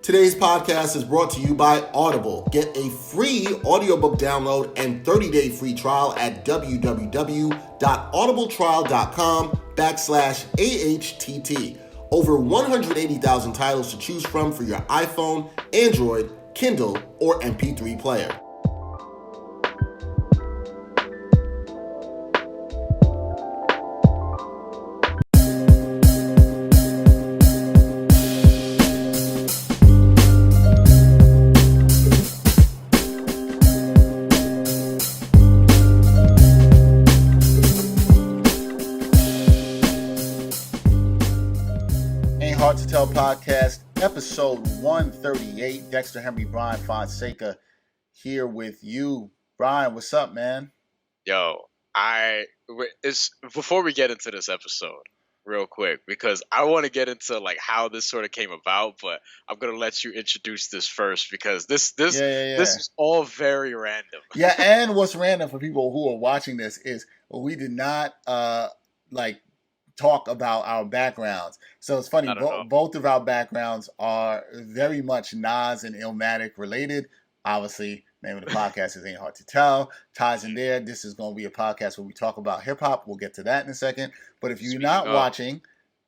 Today's podcast is brought to you by Audible. Get a free audiobook download and 30-day free trial at www.audibletrial.com/AHTT. Over 180,000 titles to choose from for your iPhone, Android, Kindle, or MP3 player. Hard to Tell podcast, episode 138. Dexter, Henry, Bryan, Fonseca here with you. Bryan, what's up, man? Yo, before we get into this episode, real quick, because I want to get into like how this sort of came about, but I'm gonna let you introduce this first because this is all very random. Yeah, and what's random for people who are watching this is we did not talk about our backgrounds. So it's funny, both of our backgrounds are very much Nas and Illmatic related. Obviously, name of the podcast is Ain't Hard to Tell. Ties in there. This is going to be a podcast where we talk about hip-hop. We'll get to that in a second. But if you're not watching,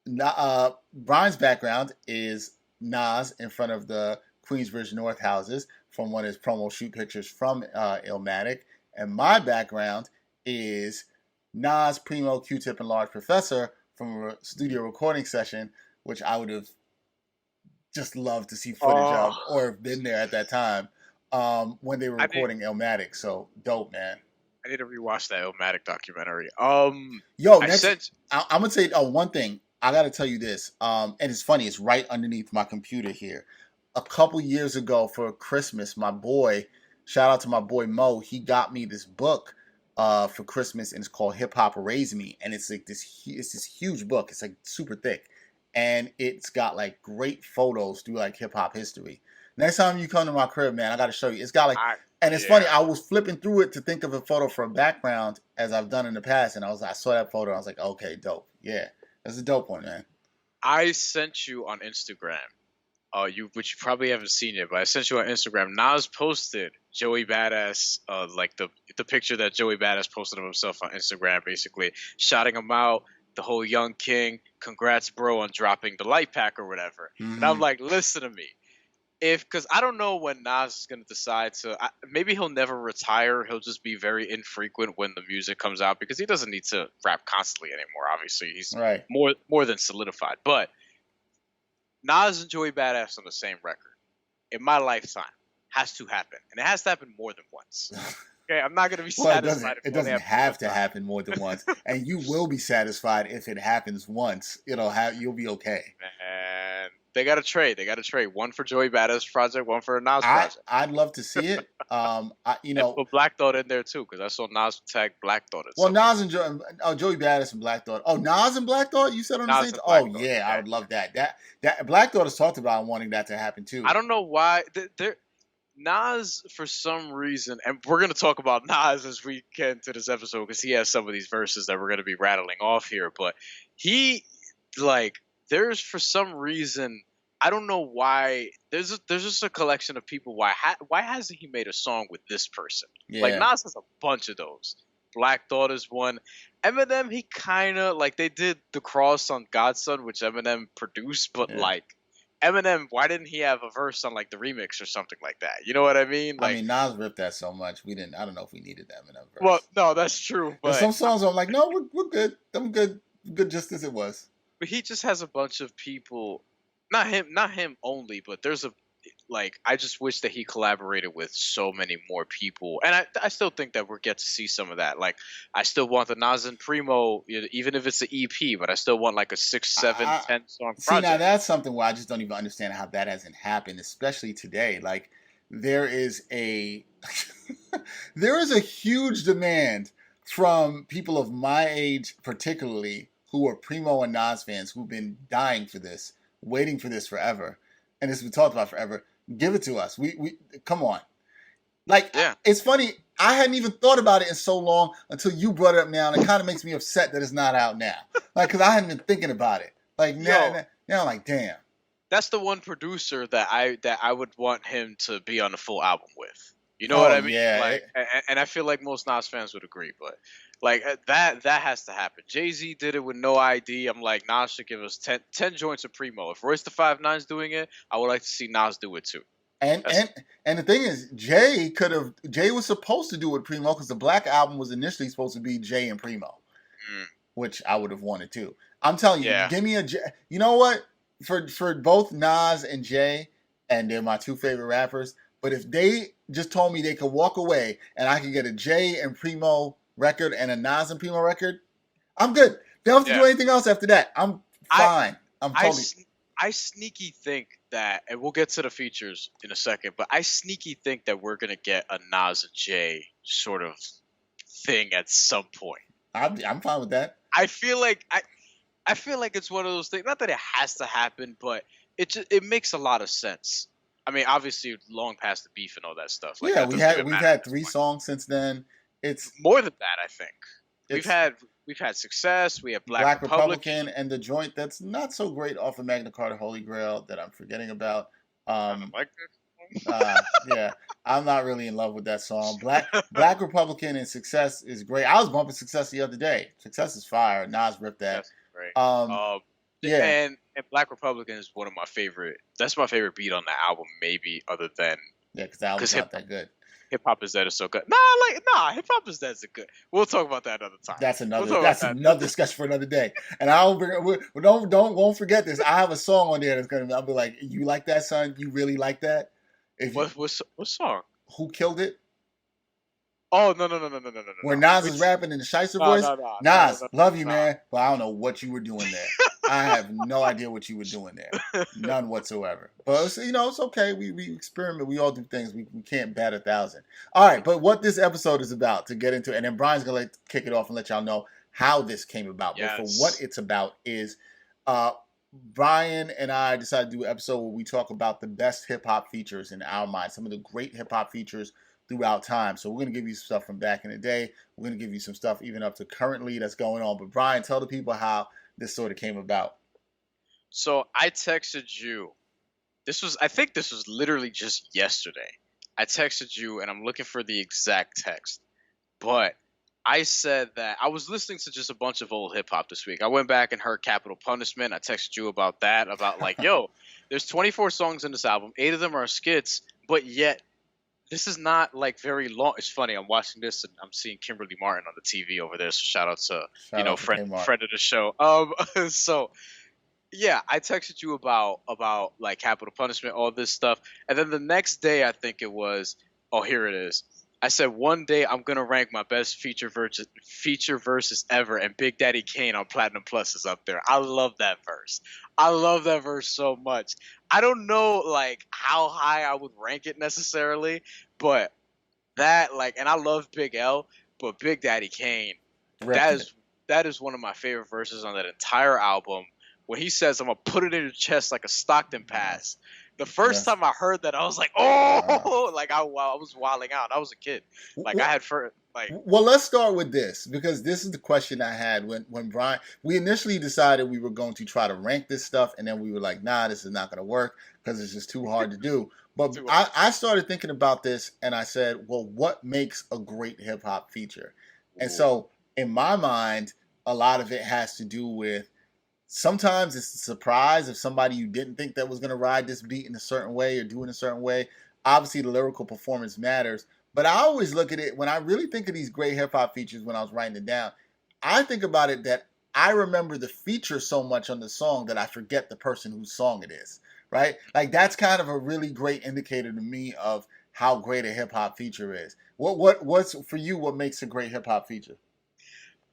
Bryan's background is Nas in front of the Queensbridge North houses from one of his promo shoot pictures from Illmatic. And my background is Nas, Primo, Q-Tip, and Large Professor from a studio recording session, which I would have just loved to see footage of or have been there at that time when they were recording Illmatic. So dope, man. I need to rewatch that Illmatic documentary. I'm going to say one thing. I got to tell you this, and it's funny. It's right underneath my computer here. A couple years ago for Christmas, my boy, shout out to my boy Mo, he got me this book for Christmas, and it's called Hip Hop Raised Me, and it's like this huge book. It's like super thick, and it's got like great photos through like hip hop history. Next time you come to my crib, man, I got to show you. It's got like, funny. I was flipping through it to think of a photo for a background as I've done in the past, and I saw that photo, and I was like, okay, dope. Yeah, that's a dope one, man. I sent you on Instagram. Which you probably haven't seen it, but I sent you on Instagram. Nas posted Joey Badass, like the picture that Joey Badass posted of himself on Instagram, basically shouting him out, the whole young king, congrats bro on dropping the light pack or whatever. Mm-hmm. And I'm like, listen to me, because I don't know when Nas is gonna decide to. Maybe he'll never retire. He'll just be very infrequent when the music comes out because he doesn't need to rap constantly anymore. Obviously, he's more than solidified, but Nas and Joey Badass on the same record in my lifetime has to happen, and it has to happen more than once. Okay, I'm not going to be satisfied. It doesn't have to happen more than once, and you will be satisfied if it happens once. You'll be okay. And they got to trade. One for Joey Badass project, one for a Nas project. I'd love to see it. And put Black Thought in there too, because I saw Nas tag Black Thought. Well, Nas and Joey Badass and Black Thought. Oh, Nas and Black Thought. You said on the same. Oh yeah, I would love that. That Black Thought has talked about wanting that to happen too. I don't know why. Nas, for some reason, and we're going to talk about Nas as we get into this episode because he has some of these verses that we're going to be rattling off here. But there's for some reason, I don't know why. There's just a collection of people. Why hasn't he made a song with this person? Yeah. Like Nas has a bunch of those. Black Thought is one. Eminem, he kind of they did The Cross on Godson, which Eminem produced, but Eminem, why didn't he have a verse on the remix or something like that? You know what I mean? Nas ripped that so much we didn't. I don't know if we needed that Eminem verse. Well, no, that's true. But some songs I'm like, no, we're good. I'm good just as it was. But he just has a bunch of people. Not him only, but there's I just wish that he collaborated with so many more people. And I still think that we'll get to see some of that. I still want the Nas and Primo, even if it's an EP, but I still want a 6, 7, 10 song project. See, now that's something where I just don't even understand how that hasn't happened, especially today. There is a huge demand from people of my age, particularly, who are Primo and Nas fans who've been dying for this, waiting for this forever. And this has been talked about forever. Give it to us. We come on. It's funny. I hadn't even thought about it in so long until you brought it up now, and it kind of makes me upset that it's not out now. Because I hadn't been thinking about it. Now I'm like, damn. that's the one producer that I would want him to be on the full album with. You know what Oh I mean? yeah. Like, and I feel like most Nas fans would agree, but like that has to happen. Jay Z did it with No ID. I'm like, Nas should give us 10 joints of Primo. If Royce the 5'9's doing it, I would like to see Nas do it too. And That's and and the thing is, Jay was supposed to do it Primo because the Black album was initially supposed to be Jay and Primo, mm, which I would have wanted too. I'm telling you, yeah. give me a Jay. You know what? For both Nas and Jay, and they're my two favorite rappers. But if they just told me they could walk away and I could get a Jay and Primo record and a Nas and Primo record, I'm good. They don't have to do Yeah. anything else after that. I'm fine. I'm I totally. I sneaky think that, and we'll get to the features in a second, but I sneaky think that we're gonna get a Nas and Jay sort of thing at some point. I'm fine with that. I feel like I feel like it's one of those things. Not that it has to happen, but it makes a lot of sense. I mean, obviously, long past the beef and all that stuff. Like Yeah, that doesn't even we've matter had at this 3 point. songs since then. It's More than that, I think it's we've had success. We have Black Republican. Republican and the joint that's not so great off of Magna Carta Holy Grail that I'm forgetting about. I don't like Yeah, I'm not really in love with that song. Black Republican and Success is great. I was bumping Success the other day. Success is fire. Nas ripped that. That's great. Yeah, And Black Republican is one of my favorite. That's my favorite beat on the album, maybe other than yeah, because the album's not that good. Hip Hop Is Dead is so good. Hip Hop Is Dead is good. We'll talk about that another time. That's another discussion for another day. And I'll bring. Won't forget this. I have a song on there that's gonna. I'll be like, you like that, son? You really like that? What song? Who Killed It? Oh no. Where Nas is rapping in the Shicer voice. Nas, love you, man, but I don't know what you were doing there. I have no idea what you were doing there, none whatsoever. But it's okay. We experiment. We all do things. We can't bat 1,000. All right, but what this episode is about to get into, and then Brian's gonna kick it off and let y'all know how this came about. Yes. But for what it's about is, Brian and I decided to do an episode where we talk about the best hip hop features in our mind, some of the great hip hop features throughout time. So we're going to give you some stuff from back in the day. We're going to give you some stuff even up to currently that's going on. But Brian, tell the people how this sort of came about. So I texted you. I think this was literally just yesterday. I texted you and I'm looking for the exact text. But I said that I was listening to just a bunch of old hip hop this week. I went back and heard Capital Punishment. I texted you about that, about like, yo, there's 24 songs in this album. 8 of them are skits, but yet this is not like very long. It's funny. I'm watching this and I'm seeing Kimberly Martin on the TV over there. So shout out to friend of the show. So yeah, I texted you about like Capital Punishment, all this stuff, and then the next day I think it was. Oh, here it is. I said one day I'm gonna rank my best feature verses ever, and Big Daddy Kane on Platinum Plus is up there. I love that verse. I love that verse so much. I don't know like how high I would rank it necessarily, but that like, and I love Big L, but Big Daddy Kane, that is one of my favorite verses on that entire album. When he says, "I'm gonna put it in your chest like a Stockton pass." The first time I heard that, I was like, "Oh!" Like I was wilding out. I was a kid. Like I had Well, let's start with this because this is the question I had when Brian. We initially decided we were going to try to rank this stuff, and then we were like, "Nah, this is not going to work because it's just too hard to do." But I started thinking about this, and I said, "Well, what makes a great hip hop feature?" And so, in my mind, a lot of it has to do with. Sometimes it's a surprise if somebody you didn't think that was going to ride this beat in a certain way or do it in a certain way. Obviously, the lyrical performance matters. But I always look at it, when I really think of these great hip-hop features when I was writing it down, I think about it that I remember the feature so much on the song that I forget the person whose song it is, right? Like, that's kind of a really great indicator to me of how great a hip-hop feature is. What's, for you, what makes a great hip-hop feature?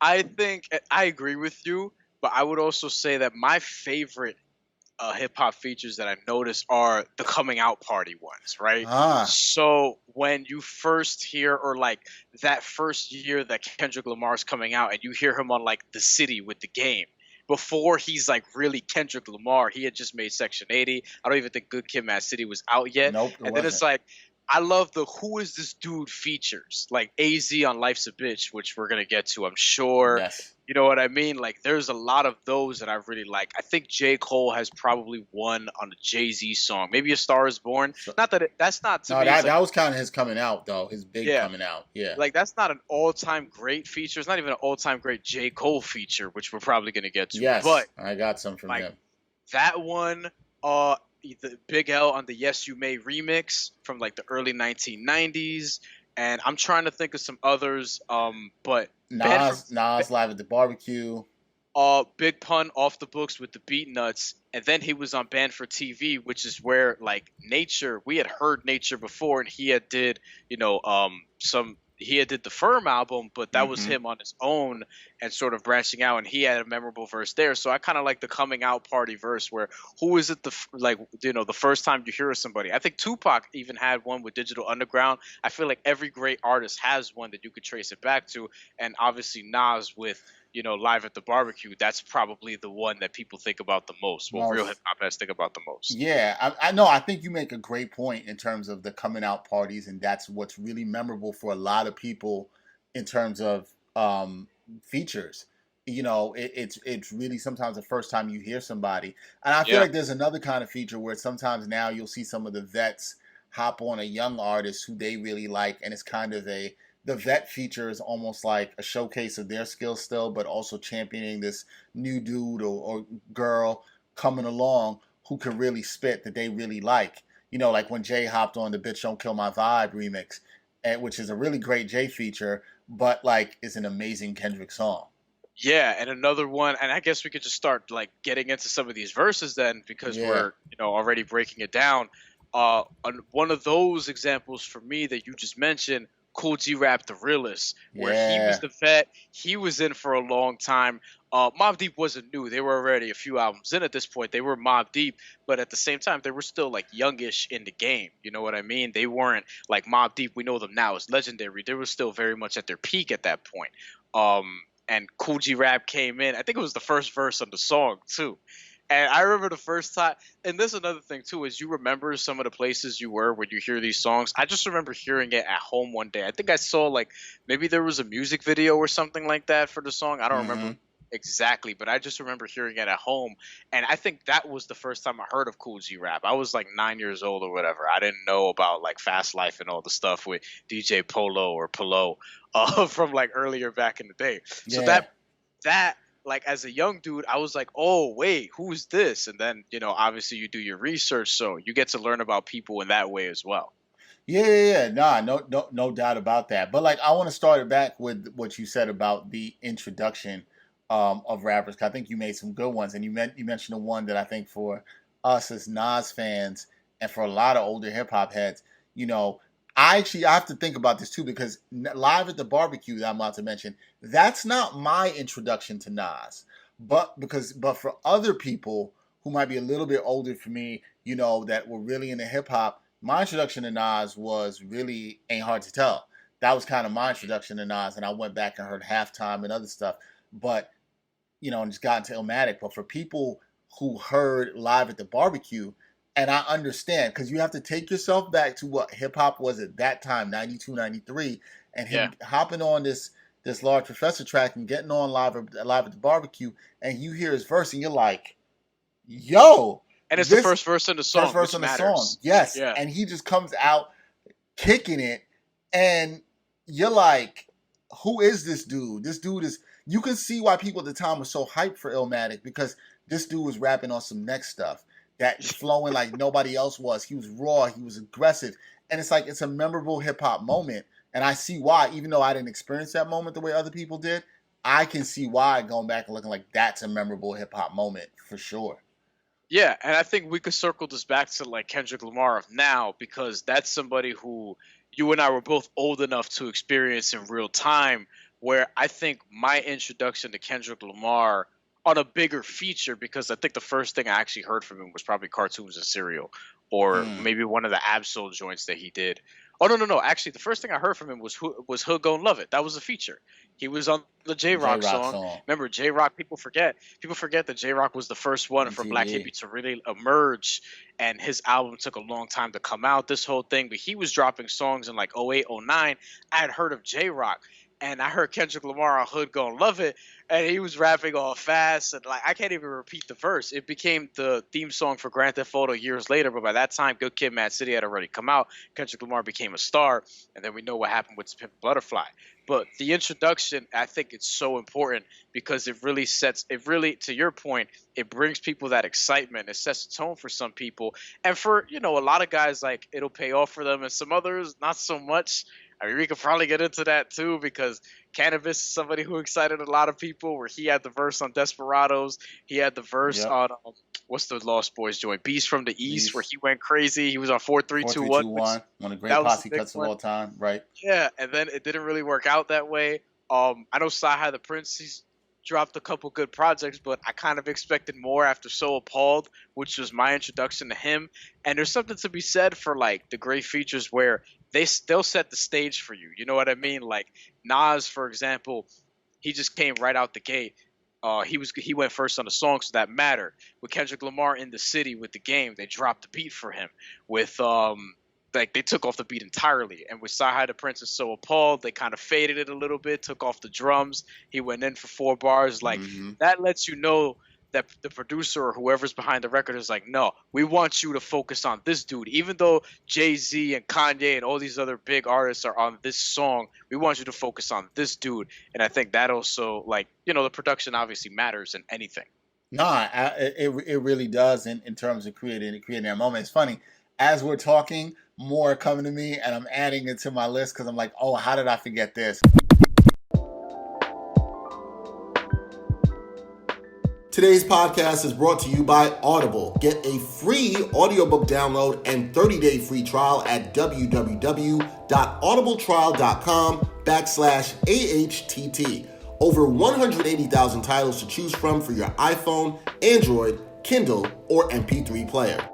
I think I agree with you. But I would also say that my favorite hip hop features that I notice are the coming out party ones, right? So when you first hear, or like that first year that Kendrick Lamar's coming out, and you hear him on like The City with The Game. Before he's like really Kendrick Lamar, he had just made Section 80. I don't even think Good Kid, Mad City was out yet. Nope, and then it's like I love the "Who is this dude" features, like AZ on "Life's a Bitch," which we're gonna get to, I'm sure. Yes. You know what I mean? Like, there's a lot of those that I really like. I think J. Cole has probably won on a Jay-Z song, maybe "A Star Is Born." So, Not that that's not to no, me. It's like, that was kind of his coming out though. His big yeah, coming out. Yeah. like that's not an all-time great feature. It's not even an all-time great J. Cole feature, which we're probably gonna get to. But Yes, I got some from like him. that one, uh, the Big L on the "Yes You May" remix from like the early 1990s, and I'm trying to think of some others. But Banned from Nas live at the barbecue. Big Pun off the books with the Beat Nuts, and then he was on Banned for TV, which is where like Nature, we had heard Nature before, and he had did some he had did the Firm album, but that was Mm-hmm. him on his own and sort of branching out, and he had a memorable verse there. So I kind of like the coming out party verse where who is it like the first time you hear somebody. I think Tupac even had one with Digital Underground. I feel like every great artist has one that you could trace it back to, and obviously Nas with Live at the Barbecue, that's probably the one that people think about the most. Well, real hip Most. hop heads think about the most. Yeah, I know. I think you make a great point in terms of the coming out parties, and that's what's really memorable for a lot of people in terms of features. It's really sometimes the first time you hear somebody, and I feel Yeah, like there's another kind of feature where sometimes now you'll see some of the vets hop on a young artist who they really like, and it's kind of the vet feature is almost like a showcase of their skill still, but also championing this new dude or girl coming along who can really spit that they really like. Like when Jay hopped on the "Bitch Don't Kill My Vibe" remix, which is a really great Jay feature, but like is an amazing Kendrick song. yeah, and another one, and I guess we could just start like getting into some of these verses then, because Yeah, we're already breaking it down. One of those examples for me that you just mentioned, Cool G Rap the Realist, where he was yeah, the vet, he was in for a long time. Mobb Deep wasn't new; they were already a few albums in at this point. They were Mobb Deep, but at the same time, they were still like youngish in the game. You know what I mean? They weren't like Mobb Deep. We know them now as legendary. They were still very much at their peak at that point. And Cool G Rap came in. I think it was the first verse on the song too. And I remember the first time, and this is another thing too, is you remember some of the places you were when you hear these songs. I just remember hearing it at home one day. I think I saw like maybe there was a music video or something like that for the song. I don't remember mm-hmm. exactly, but I just remember hearing it at home. And I think that was the first time I heard of Cool G Rap. I was like 9 years old or whatever. I didn't know about like Fast Life and all the stuff with DJ Polo or Polo from like earlier back in the day. So Yeah. that like as a young dude, I was like, oh wait, who's this? And then obviously you do your research, so you get to learn about people in that way as well. Yeah. Nah, no doubt about that. But like, I want to start it back with what you said about the introduction of rappers. 'Cause I think you made some good ones, and you mentioned the one that I think for us as Nas fans and for a lot of older hip hop heads, you know, I have to think about this too because Live at the Barbecue that I'm about to mention, that's not my introduction to Nas, but for other people who might be a little bit older for me, that were really into hip hop, my introduction to Nas was really Ain't Hard to Tell. That was kind of my introduction to Nas, and I went back and heard Halftime and other stuff. But and just got into Illmatic. But for people who heard Live at the Barbecue, and I understand, because you have to take yourself back to what hip hop was at that time, 92, 93, and Yeah, him hopping on this Large Professor track and getting on live at the Barbecue, and you hear his verse, and you're like, yo, and it's the this first verse in the first song, verse which on the song. matters. Yes. Yeah, And he just comes out kicking it. And you're like, who is this dude? This dude is, you can see why people at the time were so hyped for Illmatic because this dude was rapping on some next stuff that flowing like nobody else was. He was raw, he was aggressive. And it's like, it's a memorable hip hop moment. And I see why, even though I didn't experience that moment the way other people did, I can see why going back and looking like that's a memorable hip hop moment for sure. yeah, and I think we could circle this back to like Kendrick Lamar of now, because that's somebody who you and I were both old enough to experience in real time. Where I think my introduction to Kendrick Lamar on a bigger feature, because I think the first thing I actually heard from him was probably Cartoons and Cereal, or Mm. maybe one of the Absol joints that he did. Oh no! Actually, the first thing I heard from him was Hood Gon' Love It. That was a feature. He was on the J Rock song. Remember J Rock? People forget that J Rock was the first one for Black Hippie to really emerge, and his album took a long time to come out. This whole thing, but he was dropping songs in like 08, 09. I had heard of J Rock. And I heard Kendrick Lamar on Hood Gon' Love It, and he was rapping all fast, and like I can't even repeat the verse. It became the theme song for Grand Theft Auto years later, but by that time, Good Kid, Mad City had already come out. Kendrick Lamar became a star, and then we know what happened with Pimp Butterfly. But the introduction, I think it's so important because it really, to your point, it brings people that excitement. It sets the tone for some people, and for a lot of guys, like it'll pay off for them, and some others not so much. I mean, we could probably get into that too because Cannabis is somebody who excited a lot of people. Where he had the verse on Desperados, he had the verse on what's the Lost Boys joint, Beast from the East, where he went crazy. He was on 4-3-2-1, one of the great posse cuts of all time, right? Yeah, and then it didn't really work out that way. I know Sci-Hi the Prince, he's dropped a couple good projects, but I kind of expected more after So Appalled, which was my introduction to him. And there's something to be said for like the great features where they'll set the stage for you. You know what I mean? Like Nas, for example, he just came right out the gate. He went first on the songs that matter. With Kendrick Lamar in the city with the game, they dropped the beat for him. With like they took off the beat entirely. And with Sci-Hi the Prince and So Appalled, they kind of faded it a little bit, took off the drums. He went in for 4 bars. Like that lets you know that the producer or whoever's behind the record is like, no, we want you to focus on this dude. Even though Jay-Z and Kanye and all these other big artists are on this song, we want you to focus on this dude. And I think that also, like, the production obviously matters in anything. Nah, it really does in terms of creating that moment. It's funny. As we're talking, more coming to me, and I'm adding it to my list because I'm like, oh, how did I forget this? Today's podcast is brought to you by Audible. Get a free audiobook download and 30-day free trial at www.audibletrial.com/AHTT. Over 180,000 titles to choose from for your iPhone, Android, Kindle, or MP3 player.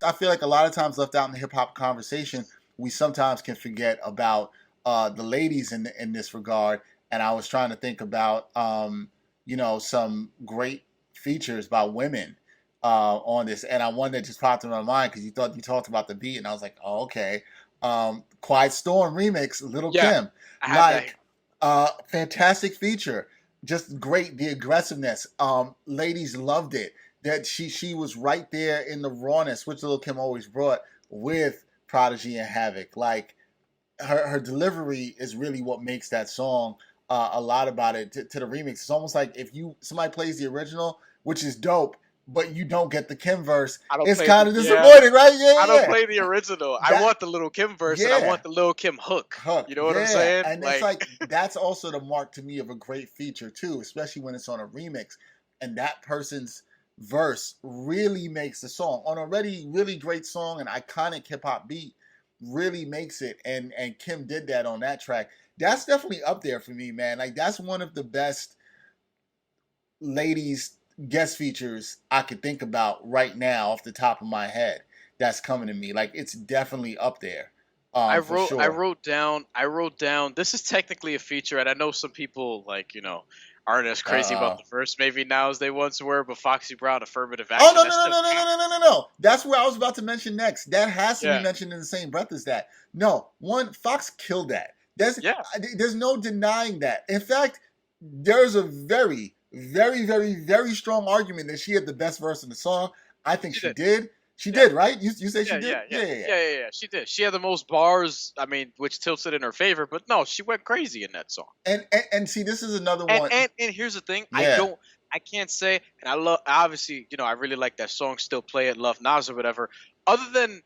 I feel like a lot of times left out in the hip-hop conversation, we sometimes can forget about the ladies in this regard. And I was trying to think about, some great features by women on this. And one that just popped in my mind because you talked about the beat, and I was like, oh, okay. Quiet Storm remix, Little Kim. Fantastic feature. Just great, the aggressiveness. Ladies loved it. That she was right there in the rawness, which Lil' Kim always brought with Prodigy and Havoc. Like her delivery is really what makes that song a lot about it to the remix. It's almost like if somebody plays the original, which is dope, but you don't get the Kim verse, it's kind of disappointing, right? Yeah, I don't play the original. I want the Lil' Kim verse, and I want the Lil' Kim hook. You know what I'm saying? And it's like that's also the mark to me of a great feature too, especially when it's on a remix, and that person's verse really makes the song. On a already really great song, an iconic hip hop beat, really makes it. And Kim did that on that track. That's definitely up there for me, man. Like that's one of the best ladies guest features I could think about right now off the top of my head. That's coming to me. Like it's definitely up there. I wrote down. This is technically a feature, and I know some people aren't as crazy about the verse maybe now as they once were, but Foxy Brown, Affirmative Action. Oh, no. That's what I was about to mention next. That has to be mentioned in the same breath as that. No, Fox killed that. There's no denying that. In fact, there's a very, very, very, very strong argument that she had the best verse in the song. I think she did. She did, right? You say she did? Yeah. She did. She had the most bars, which tilts it in her favor. But no, she went crazy in that song. And see, this is another one. And here's the thing. I can't say, and obviously, I really like that song, Still Play It, Love Nas or whatever. Other than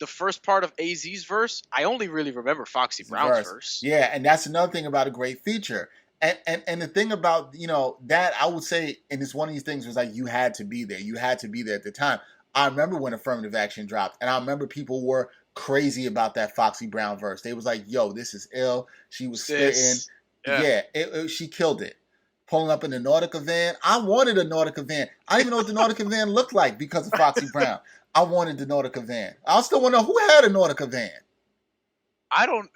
the first part of AZ's verse, I only really remember Foxy Brown's verse. Yeah, and that's another thing about a great feature. And the thing about, that I would say, and it's one of these things was like you had to be there. You had to be there at the time. I remember when Affirmative Action dropped, and I remember people were crazy about that Foxy Brown verse. They was like, yo, this is ill. She was spitting. Yeah, she killed it. pulling up in the Nautica van. I wanted a Nautica van. I didn't even know what the Nautica van looked like because of Foxy Brown. I wanted the Nautica van. I still want to know who had a Nautica van. I don't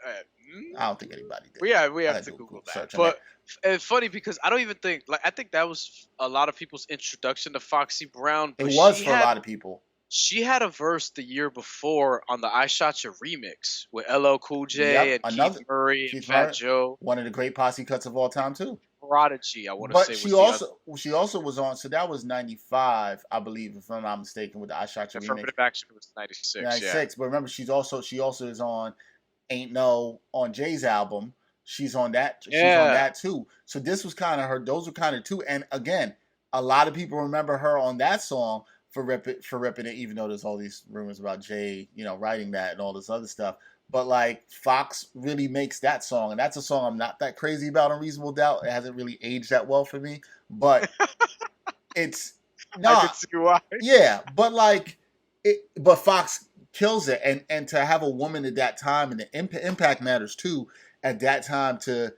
think anybody did. We have to Google that. But it's funny because I don't even think I think that was a lot of people's introduction to Foxy Brown. But it was for a lot of people. She had a verse the year before on the I Shot You remix with LL Cool J and Keith Murray and Fat Joe. One of the great posse cuts of all time too. Prodigy, I want to say. But she also was on. So that was 95, I believe, if I'm not mistaken, with the I Shot You remix. Affirmative Action was 96. 96. But remember, she also is on Ain't No on Jay's album. She's on that. She's on that too. So this was kind of her. Those were kind of two. And again, a lot of people remember her on that song for ripping it, even though there's all these rumors about Jay, writing that and all this other stuff. But like Fox really makes that song, and that's a song I'm not that crazy about. Unreasonable Doubt. It hasn't really aged that well for me, but it's not. I can see why. Yeah, but like, but Fox kills it, and to have a woman at that time, and the impact matters too. At that time, to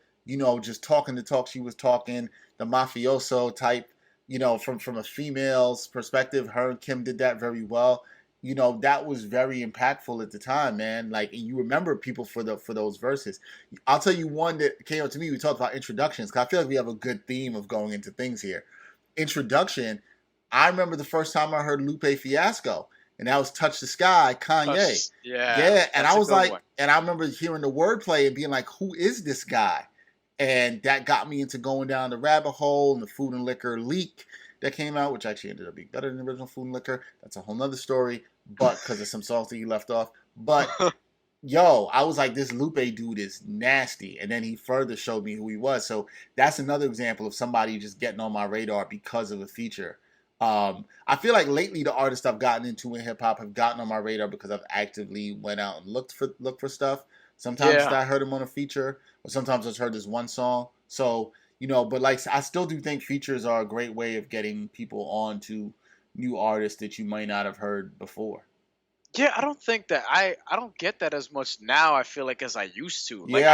just talking the talk she was talking, the mafioso type. From a female's perspective, her and Kim did that very well. That was very impactful at the time, man. Like, you remember people for those verses. I'll tell you one that came up to me. We talked about introductions, because I feel like we have a good theme of going into things here. Introduction. I remember the first time I heard Lupe Fiasco, and that was "Touch the Sky," Kanye. Yeah. And I was like, and I remember hearing the wordplay and being like, "Who is this guy?" And that got me into going down the rabbit hole, and the Food and Liquor leak that came out, which actually ended up being better than the original Food and Liquor. That's a whole nother story, but because of some songs that you left off. But, I was like, this Lupe dude is nasty. And then he further showed me who he was. So that's another example of somebody just getting on my radar because of a feature. I feel like lately the artists I've gotten into in hip-hop have gotten on my radar because I've actively went out and looked for stuff. Sometimes I heard him on a feature, or sometimes I just heard this one song. So, but like, I still do think features are a great way of getting people on to new artists that you might not have heard before. Yeah, I don't think that I don't get that as much now, I feel like, as I used to. Like,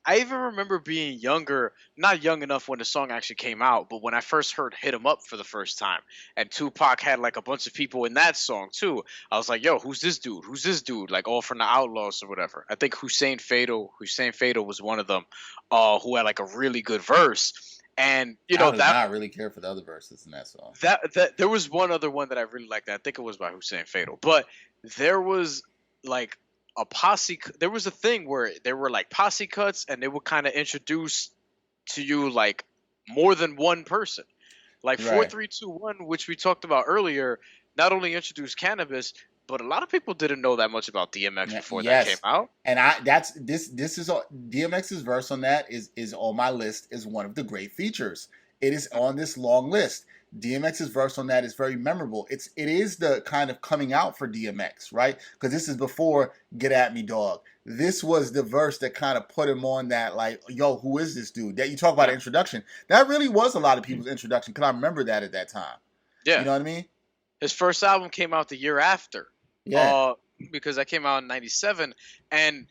I even remember being younger, not young enough when the song actually came out, but when I first heard "Hit 'Em Up" for the first time, and Tupac had like a bunch of people in that song too. I was like, "Yo, who's this dude? Who's this dude?" Like, all from the Outlaws or whatever. I think Hussein Fatal was one of them, who had like a really good verse. And I did not really care for the other verses in that song. That there was one other one that I really liked. I think it was by Hussein Fatal, but there was like a posse. There was a thing where there were like posse cuts, and they would kind of introduce to you like more than one person. Like 4321, which we talked about earlier, not only introduced cannabis, but a lot of people didn't know that much about DMX before that came out. And this is DMX's verse on that is on my list as one of the great features. It is on this long list. DMX's verse on that is very memorable. It is the kind of coming out for DMX, right? Because this is before "Get At Me, Dog." This was the verse that kind of put him on that, like, yo, who is this dude? That you talk about introduction. That really was a lot of people's introduction, because I remember that at that time. Yeah. You know what I mean? His first album came out the year after. Yeah. Because that came out in 97. And,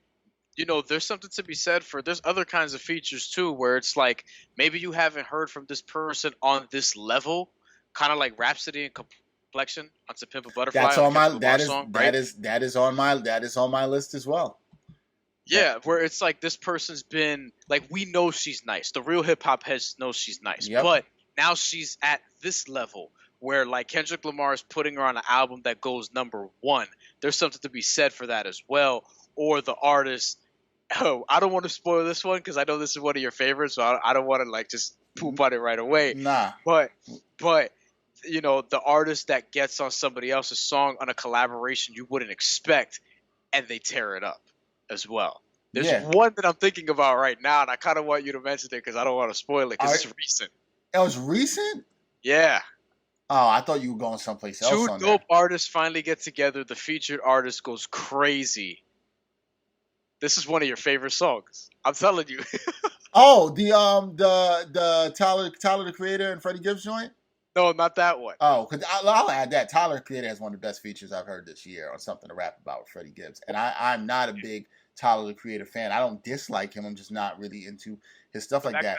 there's something to be said for, there's other kinds of features too, where it's like, maybe you haven't heard from this person on this level, kind of like Rhapsody and Complexion on "To Pimp a Butterfly." That's on my that is on my list as well. Yeah, where it's like, this person's been like, we know she's nice. The real hip hop heads know she's nice. Yep. But now she's at this level where like Kendrick Lamar is putting her on an album that goes #1. There's something to be said for that as well. Or the artist. Oh, I don't want to spoil this one because I know this is one of your favorites, so I don't want to like just poop on it right away. Nah. But the artist that gets on somebody else's song on a collaboration you wouldn't expect, and they tear it up as well. There's one that I'm thinking about right now, and I kind of want you to mention it because I don't want to spoil it because it's recent. It was recent? Yeah. Oh, I thought you were going someplace else. Two dope artists finally get together. The featured artist goes crazy. This is one of your favorite songs. I'm telling you. Oh, the Tyler the Creator and Freddie Gibbs joint? No, not that one. Oh, because I'll add that. Tyler the Creator has one of the best features I've heard this year on something to rap about with Freddie Gibbs. And I'm not a big Tyler the Creator fan. I don't dislike him. I'm just not really into his stuff like that.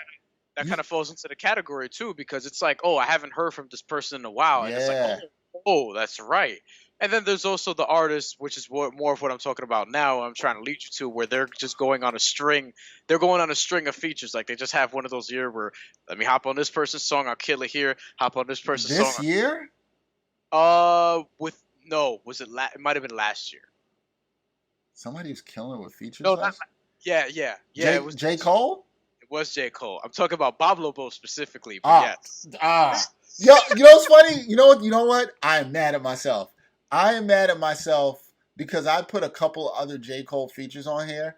that kind of falls into the category too, because it's like, oh, I haven't heard from this person in a while, and it's like, Yeah. oh, that's right. And then there's also the artists, which is more of what I'm talking about now. I'm trying to lead you to, where they're just going on a string. They're going on a string of features. Like they just have one of those years where, let me hop on this person's song, I'll kill it here. Hop on this person's song. This year? With no, was it? It might have been last year. Somebody was killing with features. No, yeah. It was J. Cole. It was J. Cole. I'm talking about Bob Lobo specifically. But yes. Yo, you know what's funny? You know what? I am mad at myself. I am mad at myself because I put a couple other J. Cole features on here,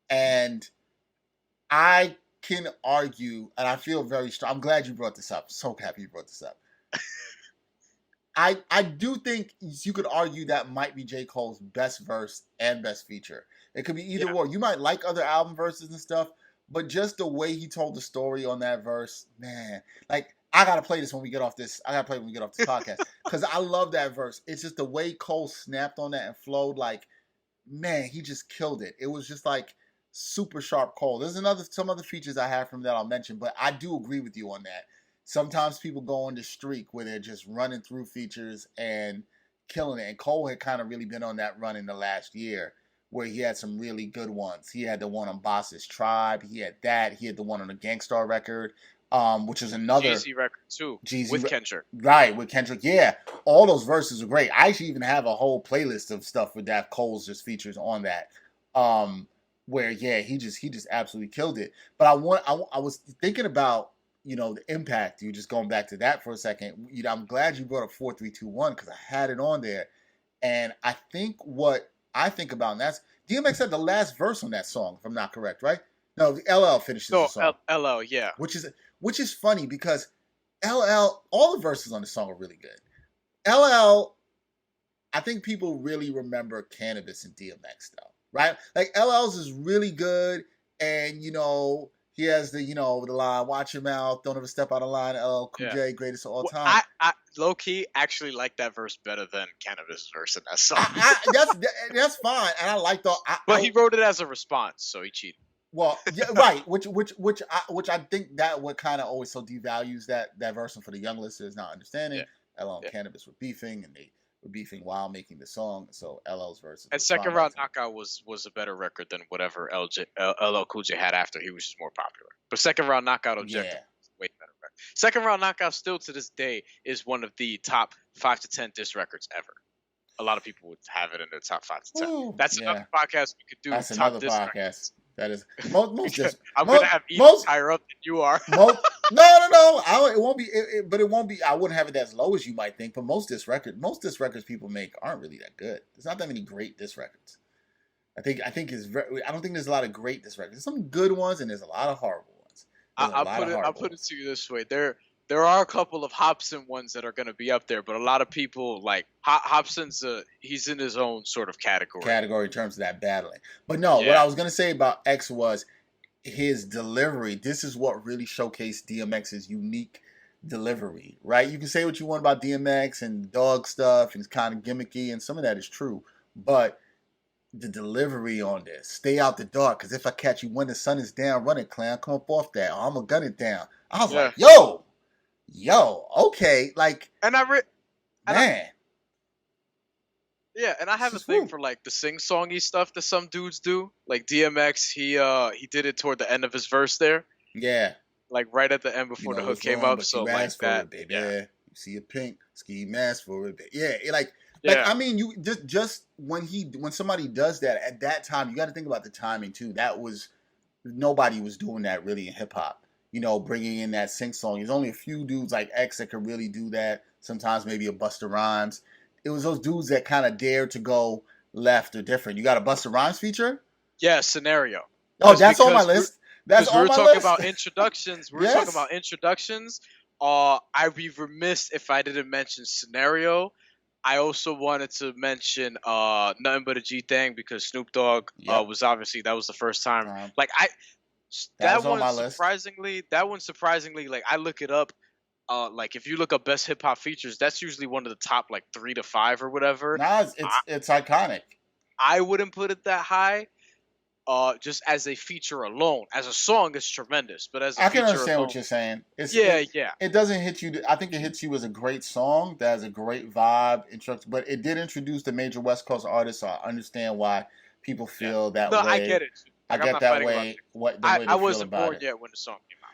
and I can argue, and I feel very strong. I'm glad you brought this up. So happy you brought this up. I do think you could argue that might be J. Cole's best verse and best feature. It could be either or. You might like other album verses and stuff, but just the way he told the story on that verse, man. Like, I gotta play this when we get off this. I gotta play it when we get off this podcast because I love that verse. It's just the way Cole snapped on that and flowed. Like, man, he just killed it. It was just like super sharp Cole. There's some other features I have from that I'll mention, but I do agree with you on that. Sometimes people go on the streak where they're just running through features and killing it. And Cole had kind of really been on that run in the last year where he had some really good ones. He had the one on Boss's Tribe. He had that. He had the one on the Gangstar record, which is another Jeezy record too. With Kendrick. Right, with Kendrick. Yeah. All those verses are great. I actually even have a whole playlist of stuff with that Cole's just features on that. Where he just absolutely killed it. But I was thinking about the impact. You just going back to that for a second. I'm glad you brought up 4321 because I had it on there, and I think what I think about, and that's DMX had the last verse on that song, if I'm not correct, right? No, the LL finishes the song. LL, yeah. Which is funny because LL, all the verses on the song are really good. LL, I think people really remember Cannabis and DMX though, right? Like LL's is really good, and he has the line, watch your mouth, don't ever step out of line, LL Cool J, greatest of all time. I low-key actually like that verse better than Cannabis' verse in that song. That's fine, and I like the... But he wrote it as a response, so he cheated. Well, yeah, right, which I think that what kind of always so devalues that verse, and for the young listeners not understanding, LL and Cannabis were beefing, and they were beefing while making the song, so LL's verse. And Second Round Knockout was a better record than whatever LL Cool J had after. He was just more popular. But Second Round Knockout objective was way better record. Second Round Knockout still to this day is one of the top 5 to 10 diss records ever. A lot of people would have it in their top 5 to 10. Ooh, that's another podcast we could do. That's another podcast. Records. That is most diss. I'm gonna have Ethan higher up than you are. No. It won't be. But it won't be. I wouldn't have it as low as you might think. But most diss records people make aren't really that good. There's not that many great diss records. I think I don't think there's a lot of great diss records. There's some good ones and there's a lot of horrible ones. I'll put it to you this way: there are a couple of Hobson ones that are going to be up there, but a lot of people like Hobson's. He's in his own sort of category in terms of that battling. But no, what I was going to say about X was his delivery. This is what really showcased DMX's unique delivery, right? You can say what you want about DMX and dog stuff, and it's kind of gimmicky, and some of that is true, but the delivery on this, stay out the dark, because if I catch you when the sun is down, run it, clown, come up off that, or I'm gonna gun it down. I was like, yo, okay, like, and man. And I have a thing for like the sing-songy stuff that some dudes do. Like DMX, he did it toward the end of his verse there. Yeah. Like right at the end before the hook came up. So like that. It, baby. Yeah. You see a pink ski mask for it. Yeah. I mean, you just when somebody does that at that time, you got to think about the timing too. Nobody was doing that really in hip hop. Bringing in that sing song. There's only a few dudes like X that could really do that. Sometimes maybe a Busta Rhymes. It was those dudes that kind of dared to go left or different. You got a Busta Rhymes feature? Yeah, Scenario. Oh, that's on my list. That's on my list. We're talking about introductions. We're talking about introductions. I'd be remiss if I didn't mention Scenario. I also wanted to mention Nothing But a G Thing because Snoop Dogg was obviously, that was the first time. That one surprisingly, like I look it up. Like if you look up best hip hop features, that's usually one of the top like 3 to 5 or whatever. Nah, it's iconic. I wouldn't put it that high. just as a feature alone. As a song, it's tremendous, but as a I feature can understand alone, what you're saying. yeah. It doesn't hit you. I think it hits you as a great song that has a great vibe, but it did introduce the major West Coast artists, so I understand why people feel that No, I way. get it. I Like, I'm get not that fighting about way. it. The way I they feel wasn't about born it. yet when the song came out.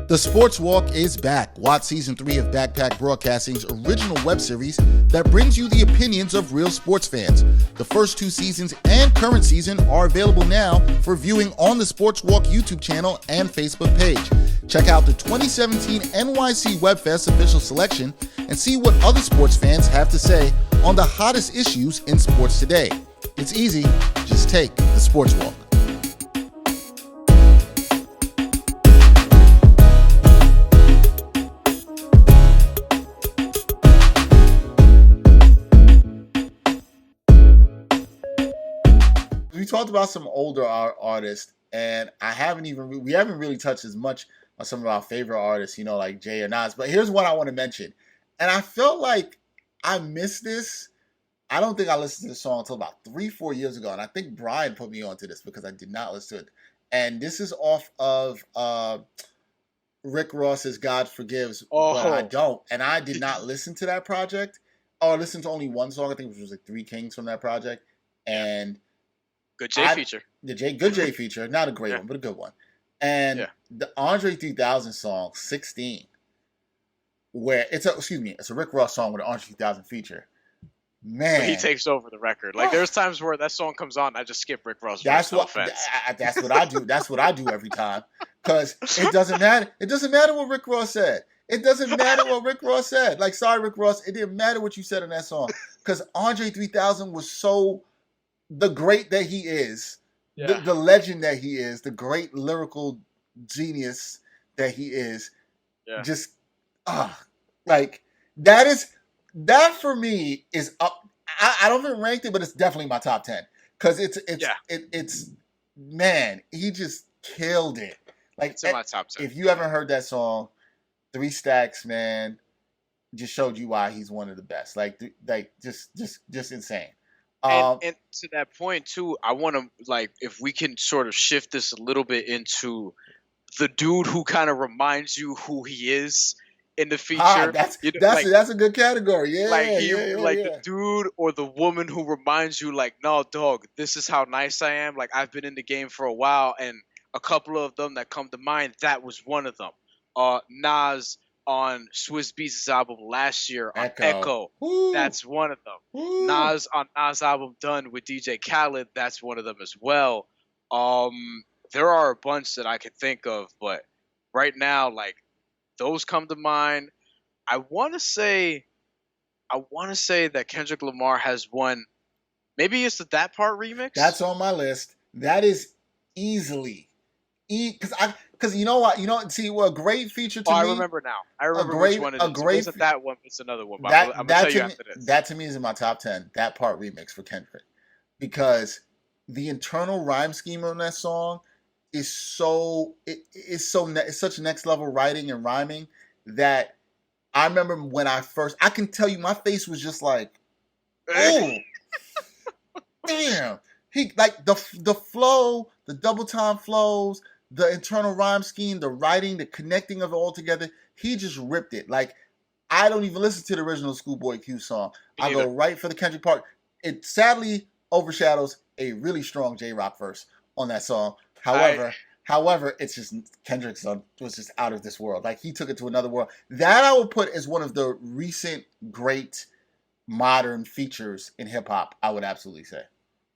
The Sports Walk is back. Watch season 3 of Backpack Broadcasting's original web series that brings you the opinions of real sports fans. The first 2 seasons and current season are available now for viewing on the Sports Walk YouTube channel and Facebook page. Check out the 2017 NYC WebFest official selection and see what other sports fans have to say on the hottest issues in sports today. It's easy, just take the Sports Walk. We talked about some older artists, and we haven't really touched as much on some of our favorite artists, like Jay or Nas. But here's what I want to mention, and I felt like I missed this. I don't think I listened to this song until about 3-4 years ago, and I think Bryan put me onto this because I did not listen to it. And this is off of Rick Ross's "God Forgives," but I don't, and I did not listen to that project. Or I listened to only one song, I think, which was like Three Kings from that project, and. Good Jay feature. Good Jay feature. Not a great one, but a good one. And the Andre 3000 song, 16, where it's a Rick Ross song with an Andre 3000 feature. Man. But he takes over the record. Like, there's times where that song comes on, I just skip Rick Ross. That's what I do. That's what I do every time. Because it doesn't matter. It doesn't matter what Rick Ross said. It doesn't matter what Rick Ross said. Like, sorry, Rick Ross, it didn't matter what you said in that song. Because Andre 3000 was so... the great that he is, the legend that he is, the great lyrical genius that he is, just like that for me is up. I don't even rank it, but it's definitely my top 10 because it's man, he just killed it. Like, it's in my top 10. If you haven't heard that song, 3 Stacks, man, just showed you why he's one of the best. Like just insane. And to that point too, I want to, like, if we can sort of shift this a little bit into the dude who kind of reminds you who he is in the feature. That's a good category. Yeah, the dude or the woman who reminds you, like, no, dog, this is how nice I am. Like, I've been in the game for a while, and a couple of them that come to mind, that was one of them. Nas on Swizz Beatz' album last year on Echo. That's one of them. Nas on Nas' album Done with DJ Khaled, that's one of them as well. There are a bunch that I can think of, but right now, like, those come to mind. I want to say that Kendrick Lamar has one. Maybe it's the That Part remix. That's on my list. That is easily because you know what? See, what a great feature to me. I remember now. I remember which one it is. It wasn't that one, it's another one. But I'm going to tell you after this. That to me is in my top 10, That Part remix for Kendrick. Because the internal rhyme scheme on that song is it's such next level writing and rhyming that I remember when I can tell you my face was just like, oh, damn. He, like, the flow, the double time flows, the internal rhyme scheme, the writing, the connecting of it all together, he just ripped it. Like, I don't even listen to the original Schoolboy Q song. I go right for the Kendrick part. It sadly overshadows a really strong J-Rock verse on that song. However, it's just Kendrick's was just out of this world. Like, he took it to another world. That I would put as one of the recent great modern features in hip hop, I would absolutely say.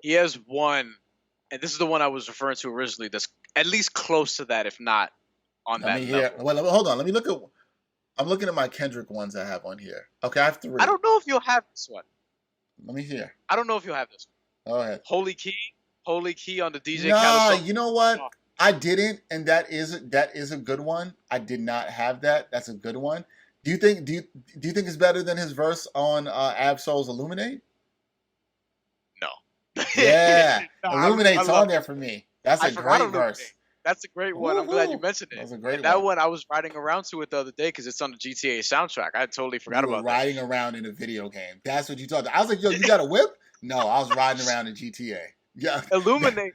He has one, and this is the one I was referring to originally, that's at least close to that, if not on that level. Well, hold on. Let me look at... I'm looking at my Kendrick ones I have on here. Okay, I have 3. I don't know if you'll have this one. Let me hear. I don't know if you'll have this one. Go ahead. Holy Key on the DJ Khaled. Nah, you know what? Oh. I didn't, and that is a good one. I did not have that. That's a good one. Do you think it's better than his verse on Ab-Soul's Illuminate? No. Yeah, Illuminate's on there for me. That's a great verse. That's a great one. I'm glad you mentioned it. That's a great that one I was riding around to it the other day because it's on the GTA soundtrack. I totally forgot about that. Riding around in a video game. That's what you talked about. I was like, yo, you got a whip? No, I was riding around in GTA. Yeah. Illuminate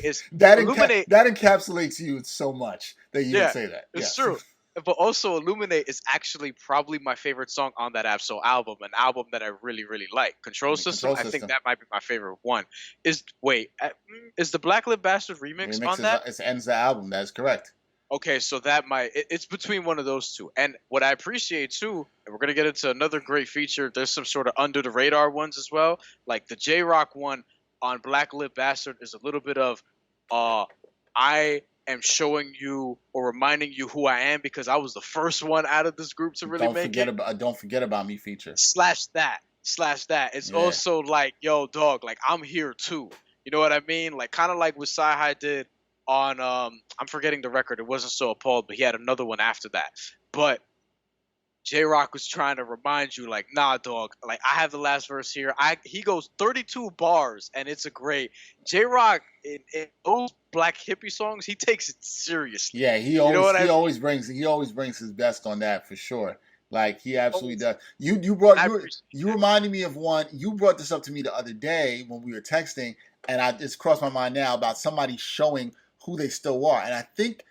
is that encapsulates you so much that you didn't say that. It's true. But also, Illuminate is actually probably my favorite song on that Absol album, an album that I really, really like. Control System, I think that might be my favorite one. Is the Black Lip Bastard remix on that? It ends the album. That's correct. Okay, so it's between one of those two. And what I appreciate too, and we're gonna get into another great feature. There's some sort of under the radar ones as well. Like the J-Rock one on Black Lip Bastard is a little bit of, I am showing you or reminding you who I am because I was the first one out of this group to really Don't forget about me feature. Slash that. It's also like, yo, dog, like I'm here too. You know what I mean? Like kind of like what Sci-Hi did on I'm forgetting the record. It wasn't So Appalled, but he had another one after that. But J-Rock was trying to remind you, like, nah, dog, like I have the last verse here. He goes 32 bars, and it's a great J-Rock in those black hippie songs. He takes it seriously. Yeah, he always brings his best on that for sure. Like he absolutely does. You reminded me of one. You brought this up to me the other day when we were texting, and it's crossed my mind now about somebody showing who they still are. And I think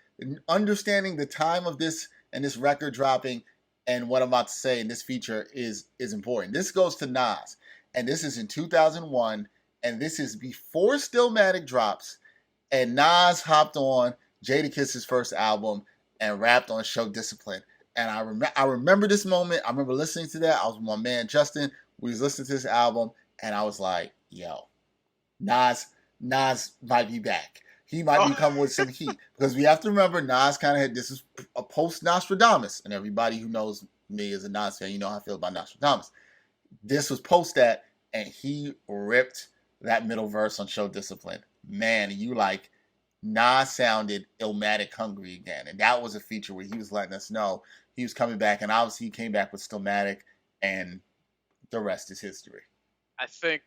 understanding the time of this and this record dropping. And what I'm about to say in this feature is important. This goes to Nas, and this is in 2001, and this is before Stillmatic drops, and Nas hopped on Jadakiss' first album and rapped on Show Discipline. And I remember this moment. I remember listening to that. I was with my man Justin. We was listening to this album, and I was like, yo, Nas might be back. He might be coming with some heat. Because we have to remember, Nas kind of had, this is a post-Nostradamus. And everybody who knows me as a Nas fan, you know how I feel about Nostradamus. This was post that, and he ripped that middle verse on Show Discipline. Man, you like, Nas sounded Illmatic hungry again. And that was a feature where he was letting us know he was coming back. And obviously he came back with Stillmatic, and the rest is history. I think...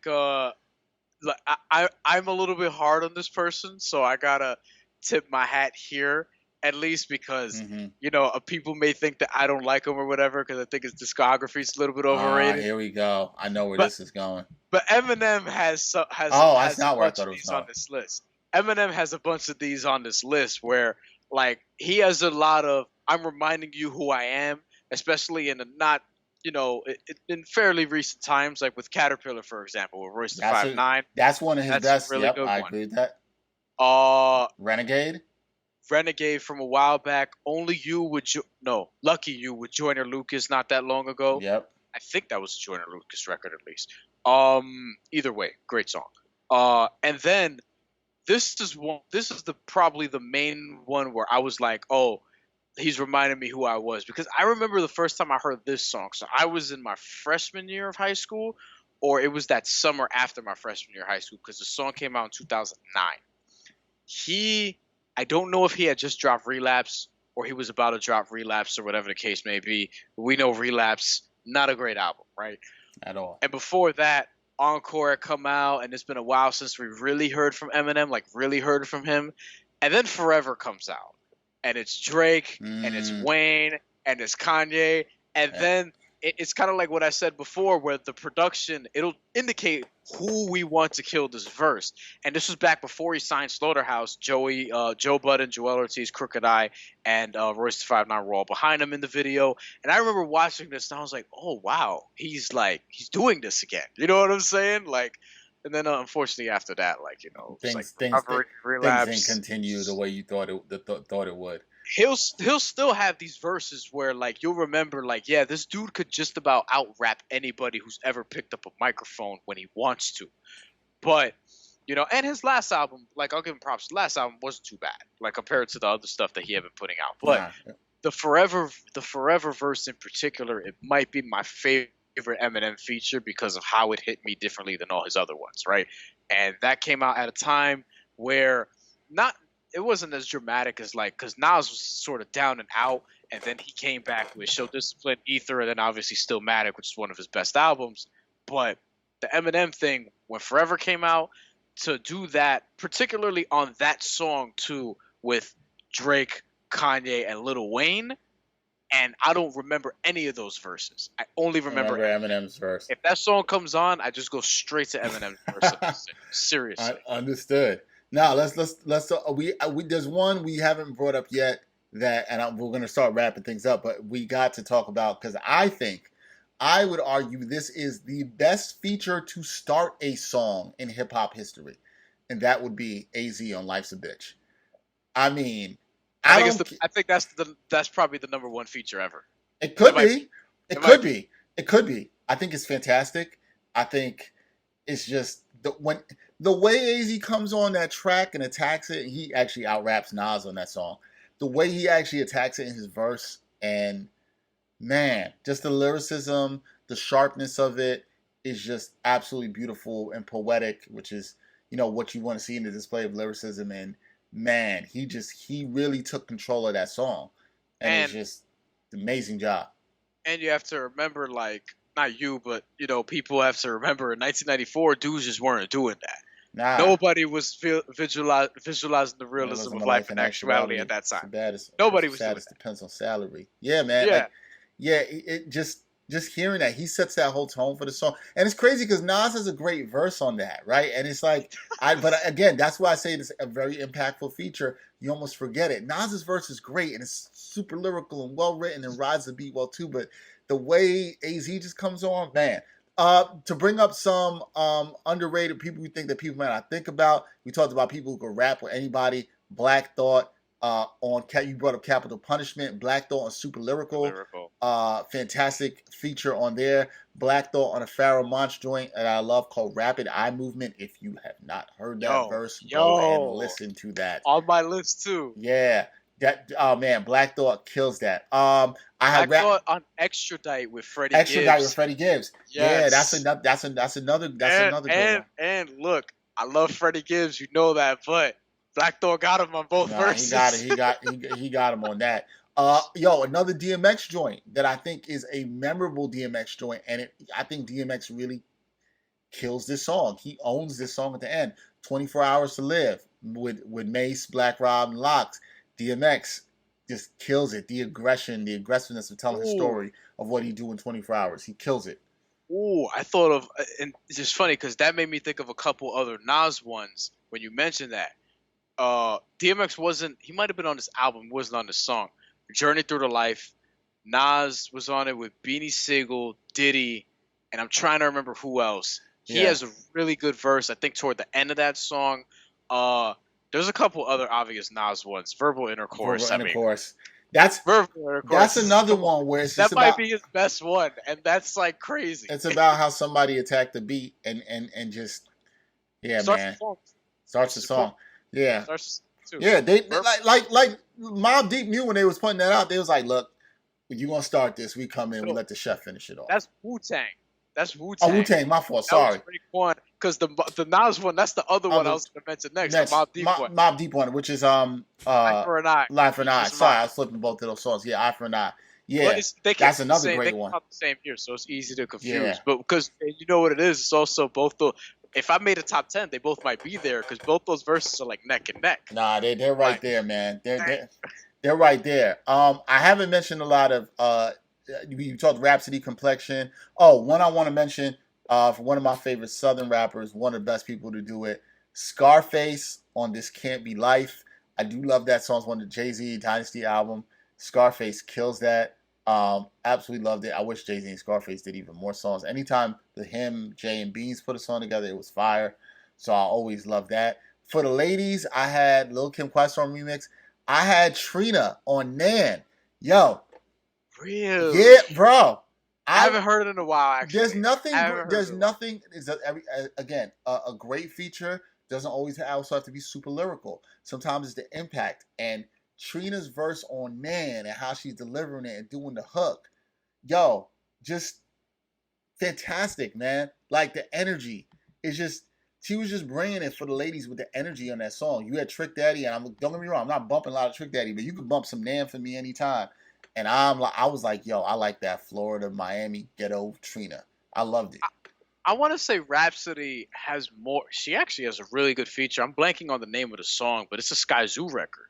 I'm a little bit hard on this person, so I gotta tip my hat here, at least because, people may think that I don't like him or whatever because I think his discography is a little bit overrated. Here we go. I know where this is going. But Eminem has that's not where I thought it was on this list. Eminem has a bunch of these on this list where, like, he has a lot of, I'm reminding you who I am, especially in a not, in fairly recent times, like with Caterpillar, for example, with Royce the 5'9". That's one of his best. Really good I agree with that. Renegade from a while back. Lucky You with Joyner Lucas not that long ago. Yep. I think that was a Joyner Lucas record at least. Either way, great song. And then this is probably the main one where I was like, oh, he's reminding me who I was, because I remember the first time I heard this song. So I was in my freshman year of high school, or it was that summer after my freshman year of high school, because the song came out in 2009. I don't know if he had just dropped Relapse or he was about to drop Relapse or whatever the case may be. We know Relapse, not a great album, right? At all. And before that, Encore had come out, and it's been a while since we really heard from Eminem, like really heard from him. And then Forever comes out. And it's Drake, and it's Wayne, and it's Kanye. And then it's kind of like what I said before, where the production, it'll indicate who we want to kill this verse. And this was back before he signed Slaughterhouse. Joe Budden, Joel Ortiz, Crooked Eye, and Royce the 5'9" were all behind him in the video. And I remember watching this, and I was like, oh, wow, he's doing this again. You know what I'm saying? Like, and then unfortunately after that, things didn't continue the way you thought it would. He'll still have these verses where, like, you'll remember, like, yeah, this dude could just about out rap anybody who's ever picked up a microphone when he wants to. But and his last album, like, I'll give him props. The last album wasn't too bad, like, compared to the other stuff that he had been putting out. But the Forever verse in particular, it might be my favorite Eminem feature because of how it hit me differently than all his other ones, right? And that came out at a time where it wasn't as dramatic as, like, because Nas was sort of down and out, and then he came back with Show Discipline, Ether, and then obviously Stillmatic, which is one of his best albums. But the Eminem thing, when Forever came out, to do that, particularly on that song too, with Drake, Kanye, and Lil Wayne, and I don't remember any of those verses. I only remember Eminem's verse. If that song comes on, I just go straight to Eminem's verse. Seriously. Understood. Now let's we there's one we haven't brought up yet that, and we're gonna start wrapping things up, but we got to talk about, because I would argue this is the best feature to start a song in hip hop history, and that would be AZ on "Life's a Bitch." I mean, I think that's probably the number one feature ever. It could be. It could be. It could be. I think it's fantastic. I think it's just the way AZ comes on that track and attacks it. He actually out raps Nas on that song. The way he actually attacks it in his verse, and man, just the lyricism, the sharpness of it is just absolutely beautiful and poetic, which is, what you want to see in the display of lyricism. And man, he really took control of that song, and it's just an amazing job. And you have to remember, not you, but people have to remember, in 1994, dudes just weren't doing that. Nah. Nobody was visualizing the realism of life and actuality at that time. Nobody was doing that. Depends on salary. Yeah, man. Yeah. It just hearing that, he sets that whole tone for the song, and it's crazy because Nas has a great verse on that, right? And it's like, but again, that's why I say it's a very impactful feature. You almost forget it. Nas's verse is great, and it's super lyrical and well written, and rides the beat well too. But the way AZ just comes on, man. To bring up some underrated people we think that people might not think about, we talked about people who could rap with anybody. Black Thought you brought up Capital Punishment. Black Thought on Super Lyrical. Fantastic feature on there. Black Thought on a Pharaoh Monch joint that I love called Rapid Eye Movement. If you have not heard that verse, go and listen to that. On my list too. Yeah. Black Thought kills that. I thought on Extradite with Freddie Gibbs. Yes. Yeah, that's another good one. And look, I love Freddie Gibbs, you know that, but Black Thought got him on both verses. He got him on that. Another DMX joint that I think is a memorable DMX joint, and I think DMX really kills this song. He owns this song at the end. 24 Hours to Live with Mace, Black Rob, and Lox. DMX just kills it. The aggressiveness of telling his story of what he do in 24 hours. He kills it. Ooh, I thought of, and it's just funny because that made me think of a couple other Nas ones when you mentioned that. DMX he might have been on this album, wasn't on the song. Journey Through the Life. Nas was on it with Beanie Sigel, Diddy, and I'm trying to remember who else. He has a really good verse, I think, toward the end of that song. There's a couple other obvious Nas ones. Verbal Intercourse. That's Verbal Intercourse. That's another one where it's that might be his best one, and that's like crazy. It's about how somebody attacked the beat and just starts the song. Yeah. Yeah, they like Mobb Deep knew when they was putting that out. They was like, "Look, when you gonna start this, we come in, we let the chef finish it off." That's Wu-Tang. Oh, Wu-Tang, my fault. Sorry. Because the Nas one, that's the other one I was going to mention next. The Mobb Deep one. Mobb Deep one, which is Eye for an Eye. Eye for an Eye. Sorry, I was flipping both of those songs. Yeah, Eye for an Eye. Yeah, that's another great one. They came out the same year, so it's easy to confuse. Yeah. But because you know what it is, it's also both the. If I made a top 10, they both might be there because both those verses are like neck and neck. Nah, they're right there, man. They're right there. I haven't mentioned a lot of. You talked Rhapsody Complexion. Oh, one I want to mention for one of my favorite Southern rappers, one of the best people to do it, Scarface on This Can't Be Life. I do love that song. It's one of the Jay-Z Dynasty album. Scarface kills that. Absolutely loved it. I wish Jay-Z and Scarface did even more songs. Anytime him, Jay, and Beans put a song together, it was fire. So I always loved that. For the ladies, I had Lil' Kim Quiet Storm remix. I had Trina on Nan. Yo. Really? Yeah, bro. I haven't heard it in a while, actually. There's nothing. Again, a great feature doesn't always also have to be super lyrical. Sometimes it's the impact. And Trina's verse on Nan and how she's delivering it and doing the hook. Yo, just fantastic, man. Like the energy is just, she was just bringing it for the ladies with the energy on that song. You had Trick Daddy, and don't get me wrong, I'm not bumping a lot of Trick Daddy, but you could bump some Nan for me anytime. And I was like, yo, I like that Florida, Miami, ghetto Trina. I loved it. I want to say Rhapsody has more. She actually has a really good feature. I'm blanking on the name of the song, but it's a Sky Zoo record.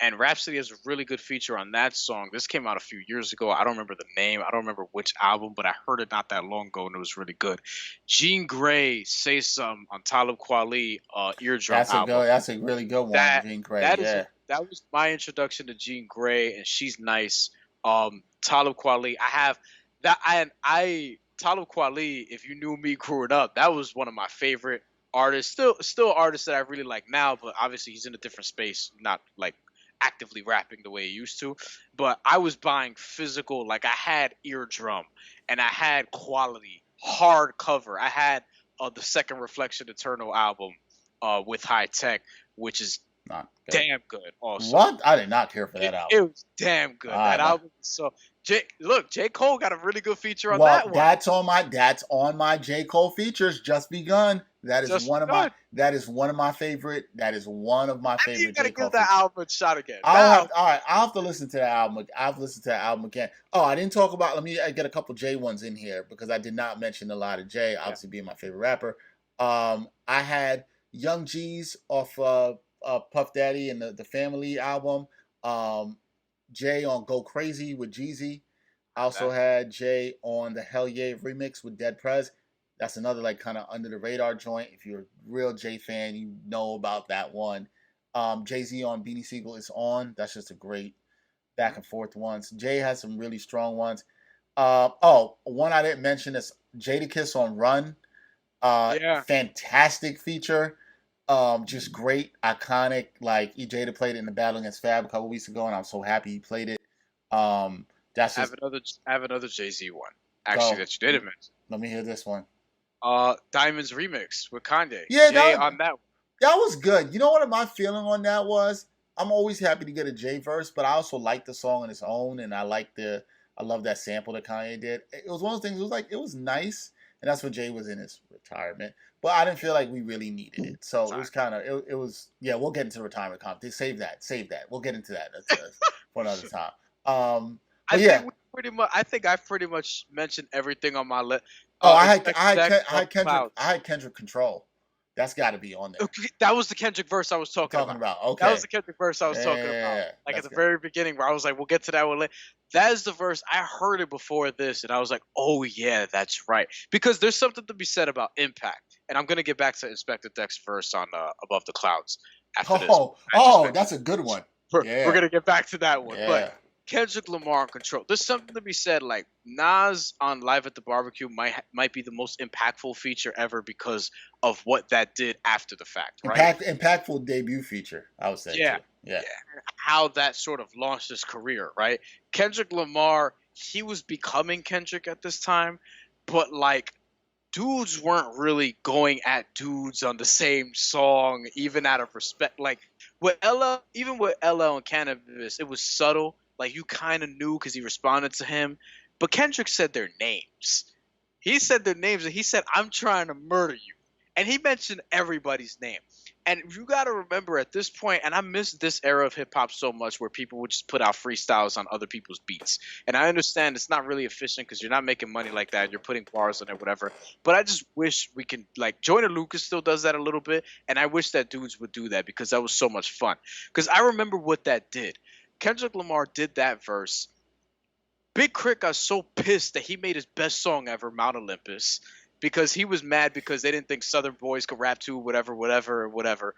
And Rhapsody has a really good feature on that song. This came out a few years ago. I don't remember the name. I don't remember which album, but I heard it not that long ago, and it was really good. Jean Grey, Say Something on Talib Kweli Eardrum album. That's a really good one, Jean Grey. That was my introduction to Jean Grey, and she's nice. Talib Kweli, I have that. Talib Kweli, if you knew me growing up, that was one of my favorite artists. Still artists that I really like now, but obviously he's in a different space, not like actively rapping the way he used to. But I was buying physical, like I had Eardrum and I had Quality hardcover. I had the Second Reflection Eternal album with High Tech, which is damn good. Also, what? I did not care for that album. It was damn good. That album. So J. Cole got a really good feature on that one. That's on my J. Cole features. Just Begun. That is one of my favorite. That is one of my favorite. You gotta give that album a shot again. I'll have to listen to that album. I'll listen to that album again. Oh, I didn't talk about. Let me get a couple J ones in here because I did not mention a lot of J. Obviously, being my favorite rapper. I had Young G's off Puff Daddy and the Family album. Jay on Go Crazy with Jeezy. I also had Jay on the Hell Yeah remix with Dead Prez. That's another like kind of under the radar joint. If you're a real Jay fan, you know about that one. Jay-Z on Beanie Siegel is on. That's just a great back and forth ones. Jay has some really strong ones. One I didn't mention is Jadakiss on Run. Fantastic feature. Just great, iconic. Like Jada played it in the battle against Fab a couple weeks ago, and I'm so happy he played it. I have another Jay-Z one actually that you didn't mention. Let me hear this one. Diamonds remix with Kanye. Yeah, Jay on that one. That was good. You know what my feeling on that was? I'm always happy to get a Jay verse, but I also like the song on its own, and I love that sample that Kanye did. It was one of those things. It was nice, and that's when Jay was in his retirement. But I didn't feel like we really needed it, so it was kind of it was. Yeah, we'll get into the retirement comp. Save that. We'll get into that for another time. I think I pretty much mentioned everything on my list. I had Kendrick Control. That's got to be on there. That was the Kendrick verse I was talking about. Okay. That was the Kendrick verse I was talking about. Like at the very beginning where I was like, we'll get to that one later. That is the verse. I heard it before this and I was like, oh yeah, that's right. Because there's something to be said about impact. And I'm going to get back to Inspector Deck's verse on Above the Clouds after this. That's a good one. We're going to get back to that one. Yeah. But Kendrick Lamar on Control. There's something to be said. Like Nas on Live at the Barbecue might be the most impactful feature ever because of what that did after the fact, right? Impactful debut feature, I would say. Yeah. How that sort of launched his career, right? Kendrick Lamar, he was becoming Kendrick at this time, but like dudes weren't really going at dudes on the same song, even out of respect. Like with LL and Cannabis, it was subtle. Like you kind of knew because he responded to him. But Kendrick said their names. He said their names and he said, I'm trying to murder you. And he mentioned everybody's name. And you got to remember at this point, and I miss this era of hip hop so much where people would just put out freestyles on other people's beats. And I understand it's not really efficient because you're not making money like that. You're putting bars on it, whatever. But I just wish we can, like, Joyner Lucas still does that a little bit. And I wish that dudes would do that because that was so much fun. Because I remember what that did. Kendrick Lamar did that verse. Big Crit got so pissed that he made his best song ever, Mount Olympus, because he was mad because they didn't think Southern boys could rap too, whatever.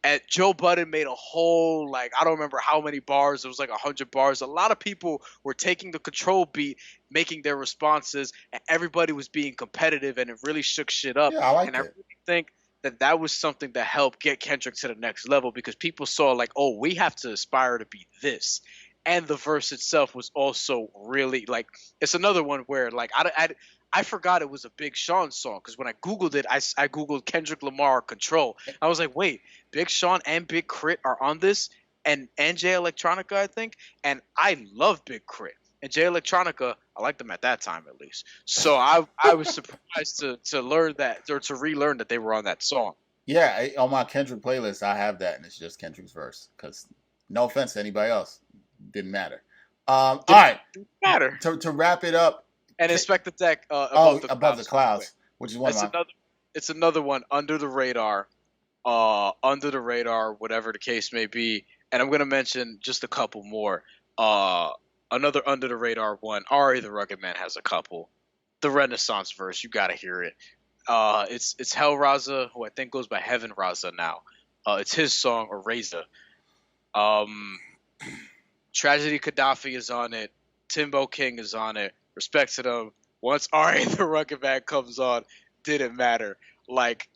And Joe Budden made a whole, like, I don't remember how many bars. It was like 100 bars. A lot of people were taking the Control beat, making their responses, and everybody was being competitive, and it really shook shit up. Yeah, I really think that was something that helped get Kendrick to the next level because people saw, like, oh, we have to aspire to be this. And the verse itself was also really, like, it's another one where, like, I forgot it was a Big Sean song because when I Googled it, I Googled Kendrick Lamar Control. I was like, wait, Big Sean and Big Crit are on this? And Jay Electronica, I think. And I love Big Crit. And Jay Electronica, I liked them at that time at least. So I was surprised to learn that, or to relearn that they were on that song. Yeah, on my Kendrick playlist, I have that, and it's just Kendrick's verse. Because no offense to anybody else, didn't matter. All right, didn't matter. To wrap it up. And Inspect the Deck Above the Clouds, which is one of my... It's another one, under the radar, whatever the case may be. and I'm gonna mention just a couple more. Another under the radar one. Ari the Rugged Man has a couple. The Renaissance verse, you gotta hear it. It's Hell Raza, who I think goes by Heaven Raza now. It's his song, Eraser. Um, Tragedy Gaddafi is on it. Timbo King is on it. Respect to them. Once Ari the Rugged Man comes on, didn't matter. Like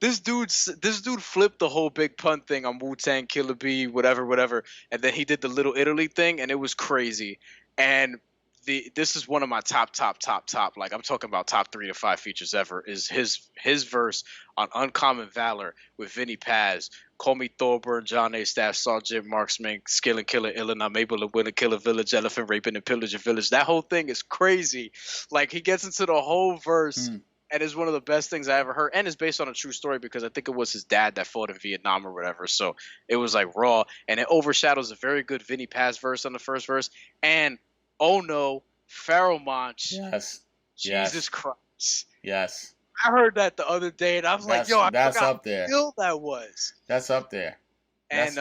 this dude flipped the whole big pun thing on Wu-Tang, Killer B, whatever, and then he did the Little Italy thing, and it was crazy. And this is one of my top. Like I'm talking about top 3 to 5 features ever. Is his verse on Uncommon Valor with Vinny Paz. Call me Thorburn, John A. Staff, Sergeant Marksman, Skillin' Killer, Illin, I'm able to win a killer village, elephant raping and pillage a village. That whole thing is crazy. Like he gets into the whole verse. And it's one of the best things I ever heard, and it's based on a true story because I think it was his dad that fought in Vietnam or whatever. So it was like raw, and it overshadows a very good Vinny Paz verse on the first verse. And oh no, Pharaoh Monch. Yes. Jesus Christ. Yes. I heard that the other day, and I was like, yo, I that's forgot up there. how ill that was. That's up there. And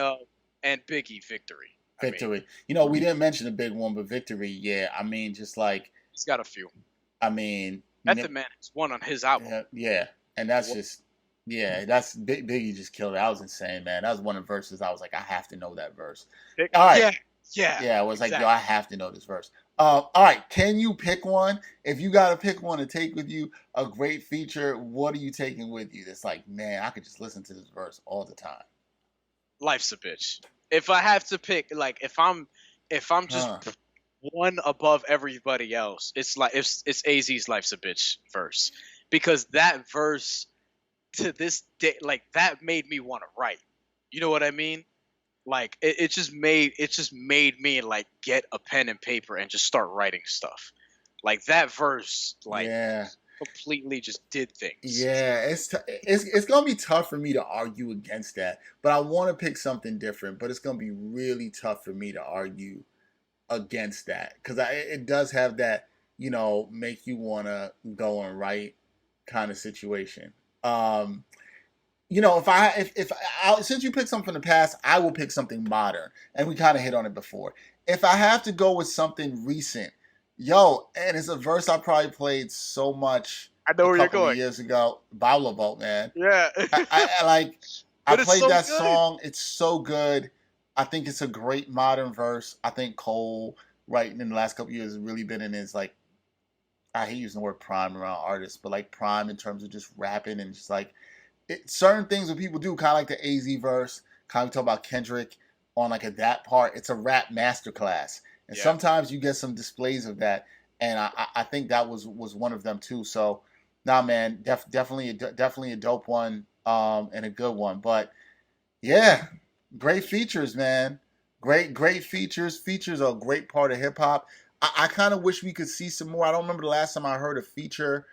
Biggie, Victory. Victory. We didn't mention the big one, but Victory, yeah. I mean, just like he's got a few. I mean, Method Man is one on his album. Yeah. And that's just, that's Biggie just killed it. That was insane, man. That was one of the verses I was like, I have to know that verse. All right. Yeah. Yeah, it was like, yo, I have to know this verse. All right. Can you pick one? If you got to pick one to take with you, a great feature, what are you taking with you? That's like, man, I could just listen to this verse all the time. Life's a bitch. If I have to pick, like, if I'm just one above everybody else, it's like it's AZ's Life's a Bitch verse, because that verse to this day, like, that made me want to write. You know what I mean? Like it just made me like get a pen and paper and just start writing stuff. Like that verse, like completely just did things. Yeah, it's gonna be tough for me to argue against that, but I want to pick something different. But it's gonna be really tough for me to argue against that because it does have that, make you want to go and write kind of situation. Since you picked something from the past, I will pick something modern, and we kind of hit on it before. If I have to go with something recent, and it's a verse I probably played so much. I know where you're going. Years ago, Bible Vault, man. Yeah, I played so that song. It's so good. I think it's a great modern verse. I think Cole, right in the last couple of years, has really been in his, like, I hate using the word prime around artists, but like prime in terms of just rapping and just like certain things that people do, kind of like the AZ verse, kind of talk about Kendrick on like that part. It's a rap masterclass. And sometimes you get some displays of that. And I think that was one of them too. So, nah, man, definitely a dope one and a good one. But yeah, great features, man. Great features. Features are a great part of hip hop. I kind of wish we could see some more. I don't remember the last time I heard a feature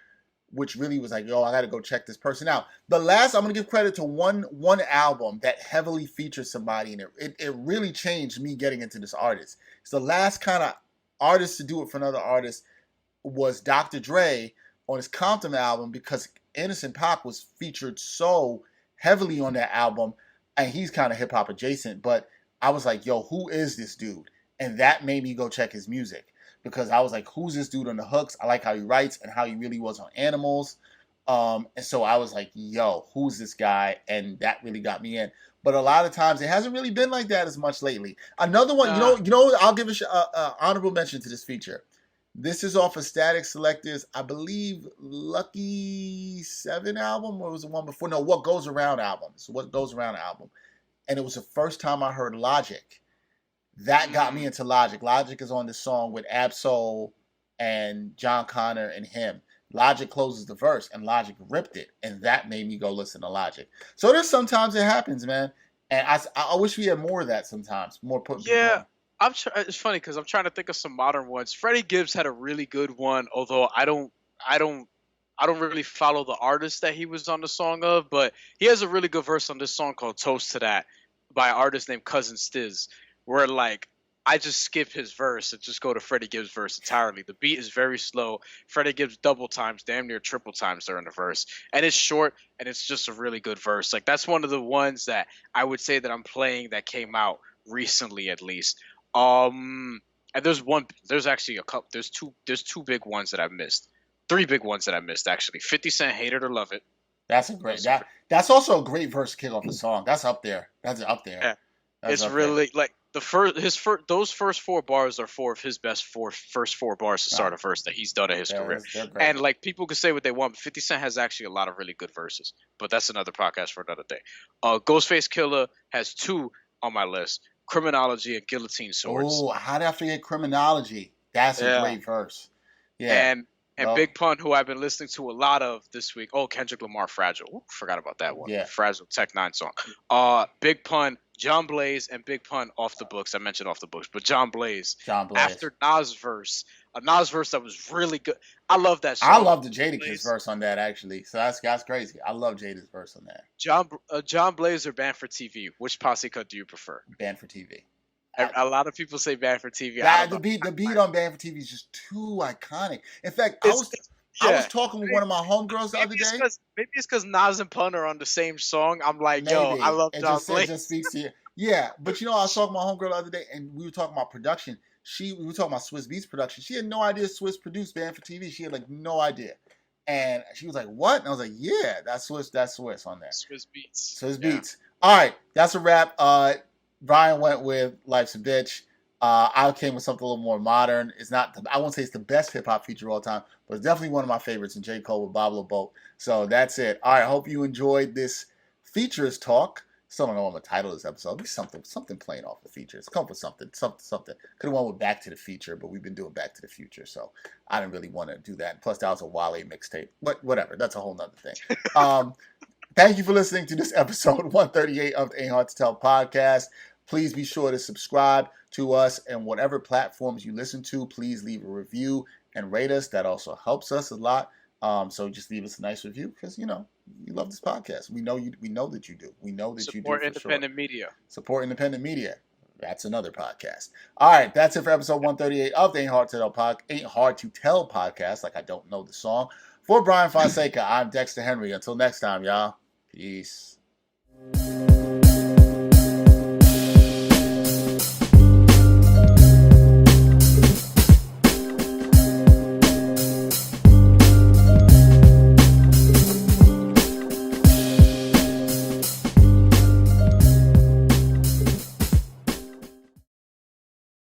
which really was like, yo, I got to go check this person out. I'm going to give credit to one album that heavily featured somebody in it. It really changed me getting into this artist. It's the last kind of artist to do it for another artist was Dr. Dre on his Compton album, because Innocent Pac was featured so heavily on that album, and he's kind of hip hop adjacent. But I was like, yo, who is this dude? And that made me go check his music. Because I was like, who's this dude on the hooks? I like how he writes and how he really was on Animals. And so I was like, yo, who's this guy? And that really got me in. But a lot of times it hasn't really been like that as much lately. Another one, I'll give a honorable mention to this feature. This is off of Static Selector's, I believe, Lucky 7 album, or was the one before? No, What Goes Around album. So What Goes Around album. And it was the first time I heard Logic. That got me into Logic. Logic is on this song with Ab-Soul and John Connor and him. Logic closes the verse, and Logic ripped it, and that made me go listen to Logic. So there's sometimes it happens, man, and I wish we had more of that sometimes. More put. Yeah, it's funny because I'm trying to think of some modern ones. Freddie Gibbs had a really good one, although I don't really follow the artist that he was on the song of, but he has a really good verse on this song called "Toast to That" by an artist named Cousin Stiz. Where, like, I just skip his verse and just go to Freddie Gibbs' verse entirely. The beat is very slow. Freddie Gibbs double times, damn near triple times during the verse, and it's short and it's just a really good verse. Like that's one of the ones that I would say that I'm playing that came out recently at least. And there's actually a couple. There's two big ones that I missed. Three big ones that I missed actually. 50 Cent, Hate It or Love It. That's a great that's also a great verse to kick off the song. That's up there. That's up there. Yeah. That's it's really there. Like those first four bars are four of his best first four bars to start a verse that he's done in his career. And like people can say what they want, but 50 Cent has actually a lot of really good verses. But that's another podcast for another day. Ghostface Killah has two on my list: Criminology and Guillotine Swords. Oh, how did I forget Criminology? That's a great verse. Yeah. And Big Pun, who I've been listening to a lot of this week. Oh, Kendrick Lamar, Fragile. Ooh, forgot about that one. Yeah. Fragile, Tech 9 song. Big Pun, John Blaze, and Big Pun Off the Books. I mentioned Off the Books, but John Blaze. After Nas verse, a Nas verse that was really good. I love that song. I love the Jadakiss verse on that, actually. So that's crazy. I love Jada's verse on that. John Blaze or Banned for TV? Which posse cut do you prefer? Banned for TV. A lot of people say Banned for TV. The beat on Banned for TV is just too iconic. In fact, I was talking with one of my homegirls the other day. Maybe it's because Nas and Pun are on the same song. I'm like, yo, I love John Blaze. It just speaks to you. Yeah, but I was talking to my homegirl the other day, and we were talking about production. We were talking about Swiss Beats production. She had no idea Swiss produced Banned for TV. She had like no idea. And she was like, what? And I was like, yeah, that's Swiss on there. Swiss Beats. Swiss Beats. All right, that's a wrap. Bryan went with Life's a Bitch. I came with something a little more modern. It's not, I won't say it's the best hip hop feature of all time, but it's definitely one of my favorites in J. Cole with Bob LeBoat. So that's it. All right, hope you enjoyed this features talk. Still don't know what I'm going to title this episode. Be something playing off the features. Come up with something. Could have went with Back to the Future, but we've been doing Back to the Future, so I didn't really want to do that. Plus, that was a Wale mixtape. But whatever, that's a whole nother thing. Thank you for listening to this episode 138 of the Ain't Hard to Tell podcast. Please be sure to subscribe to us and whatever platforms you listen to. Please leave a review and rate us. That also helps us a lot. So just leave us a nice review because you love this podcast. We know you. We know that you do. We know that you do. Support independent media. Support independent media. That's another podcast. All right, that's it for episode 138 of the Ain't Hard to Tell podcast. Like I don't know the song. For Bryan Fonseca, I'm Dexter Henry. Until next time, y'all. Peace.